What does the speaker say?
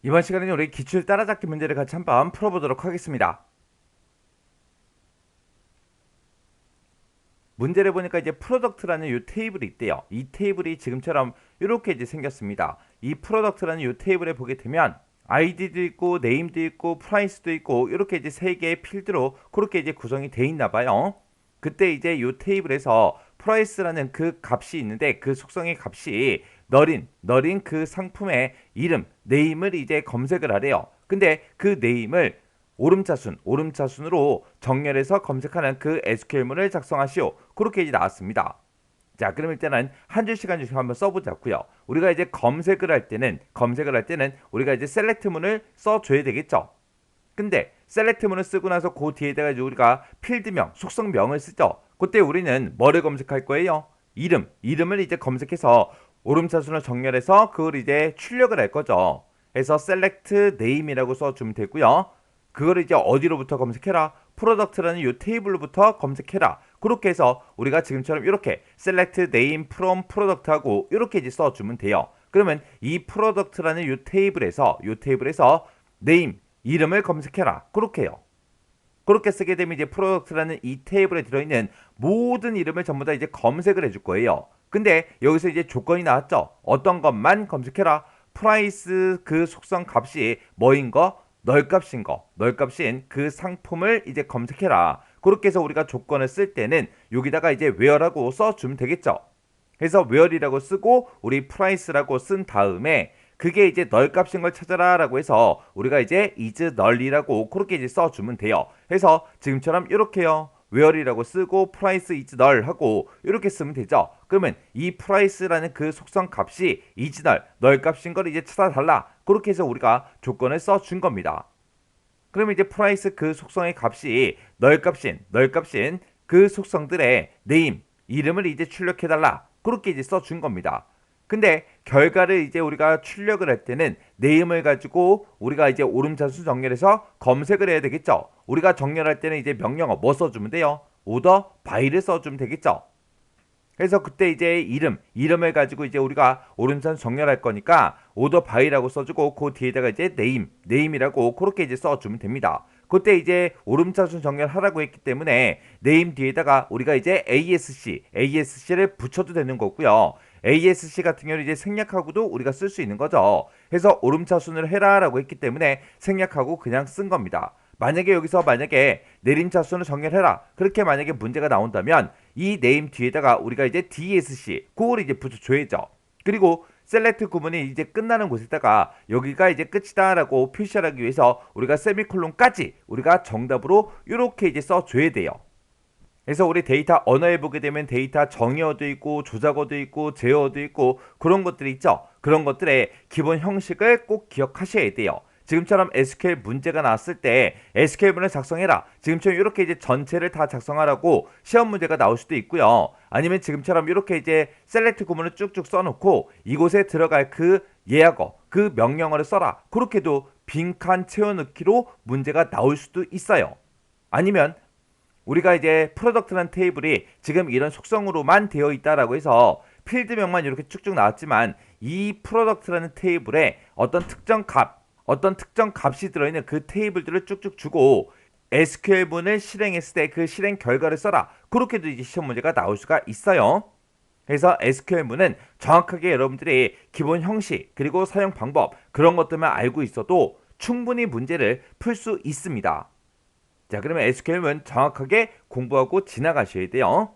이번 시간에는 우리 기출 따라잡기 문제를 같이 한번 풀어보도록 하겠습니다. 문제를 보니까 이제 프로덕트라는 이 테이블이 있대요. 이 테이블이 지금처럼 이렇게 이제 생겼습니다. 이 프로덕트라는 이 테이블에 보게 되면 아이디도 있고 네임도 있고 프라이스도 있고 이렇게 이제 세 개의 필드로 그렇게 이제 구성이 돼 있나 봐요. 그때 이제 이 테이블에서 프라이스라는 그 값이 있는데 그 속성의 값이 널인 그 상품의 이름, 네임을 이제 검색을 하래요. 근데 그 네임을 오름차순으로 정렬해서 검색하는 그 SQL문을 작성하시오. 그렇게 이제 나왔습니다. 자, 그럼 일단은 한 줄씩 한 줄씩 한번 써보자고요. 우리가 이제 검색을 할 때는 우리가 이제 셀렉트문을 써줘야 되겠죠. 근데 셀렉트문을 쓰고 나서 그 뒤에다가 이제 우리가 필드명, 속성명을 쓰죠. 그때 우리는 뭐를 검색할 거예요? 이름을 이제 검색해서 오름차순을 정렬해서 그걸 이제 출력을 할 거죠. 그래서 select name이라고 써주면 되고요. 그걸 이제 어디로부터 검색해라? 프로덕트라는 이 테이블로부터 검색해라. 그렇게 해서 우리가 지금처럼 이렇게 select name from product 하고 이렇게 이제 써주면 돼요. 그러면 이 프로덕트라는 이 테이블에서 name 이름을 검색해라. 그렇게 해요. 그렇게 쓰게 되면 이제 프로덕트라는 이 테이블에 들어있는 모든 이름을 전부 다 이제 검색을 해줄 거예요. 근데 여기서 이제 조건이 나왔죠. 어떤 것만 검색해라. 프라이스 그 속성 값이 뭐인 거? 널값인 그 상품을 이제 검색해라. 그렇게 해서 우리가 조건을 쓸 때는 여기다가 이제 where라고 써주면 되겠죠. 그래서 where이라고 쓰고 우리 price라고 쓴 다음에 그게 이제 널 값인 걸 찾아라라고 해서 우리가 이제 is null이라고 그렇게 이제 써주면 돼요. 그래서 지금처럼 이렇게요. where이라고 쓰고 price is null 하고 이렇게 쓰면 되죠. 그러면 이 price라는 그 속성 값이 is null, 널 값인 걸 이제 찾아달라. 그렇게 해서 우리가 조건을 써준 겁니다. 그러면 이제 price 그 속성의 값이 널 값인 그 속성들의 name, 이름을 이제 출력해달라. 그렇게 이제 써준 겁니다. 근데 결과를 이제 우리가 출력을 할 때는 네임을 가지고 우리가 이제 오름차순 정렬해서 검색을 해야 되겠죠. 우리가 정렬할 때는 이제 명령어 뭐 써주면 돼요? order by를 써주면 되겠죠. 그래서 그때 이제 이름을 가지고 이제 우리가 오른손 정렬할 거니까 order by라고 써주고 그 뒤에다가 이제 name이라고 그렇게 이제 써주면 됩니다. 그때 이제 오름차순 정렬하라고 했기 때문에 name 뒤에다가 우리가 이제 ASC를 붙여도 되는 거고요. ASC 같은 경우는 이제 생략하고도 우리가 쓸 수 있는 거죠. 그래서 오름차순을 해라라고 했기 때문에 생략하고 그냥 쓴 겁니다. 만약에 내림차순을 정렬해라. 그렇게 만약에 문제가 나온다면 이 네임 뒤에다가 우리가 이제 DSC 그걸 이제 붙여줘야죠. 그리고 셀렉트 구문이 이제 끝나는 곳에다가 여기가 이제 끝이다라고 표시하기 위해서 우리가 세미콜론까지 우리가 정답으로 이렇게 이제 써줘야 돼요. 그래서 우리 데이터 언어에 보게 되면 데이터 정의어도 있고 조작어도 있고 제어어도 있고 그런 것들이 있죠. 그런 것들의 기본 형식을 꼭 기억하셔야 돼요. 지금처럼 SQL 문제가 나왔을 때 SQL문을 작성해라. 지금처럼 이렇게 이제 전체를 다 작성하라고 시험 문제가 나올 수도 있고요. 아니면 지금처럼 이렇게 이제 셀렉트 구문을 쭉쭉 써놓고 이곳에 들어갈 그 예약어, 그 명령어를 써라. 그렇게도 빈칸 채워넣기로 문제가 나올 수도 있어요. 아니면 우리가 이제 프로덕트라는 테이블이 지금 이런 속성으로만 되어 있다라고 해서 필드명만 이렇게 쭉쭉 나왔지만 이 프로덕트라는 테이블에 어떤 특정 값이 들어있는 그 테이블들을 쭉쭉 주고 SQL문을 실행했을 때 그 실행 결과를 써라. 그렇게도 이제 시험 문제가 나올 수가 있어요. 그래서 SQL문은 정확하게 여러분들이 기본 형식 그리고 사용 방법 그런 것들만 알고 있어도 충분히 문제를 풀 수 있습니다. 자, 그러면 SQL문 정확하게 공부하고 지나가셔야 돼요.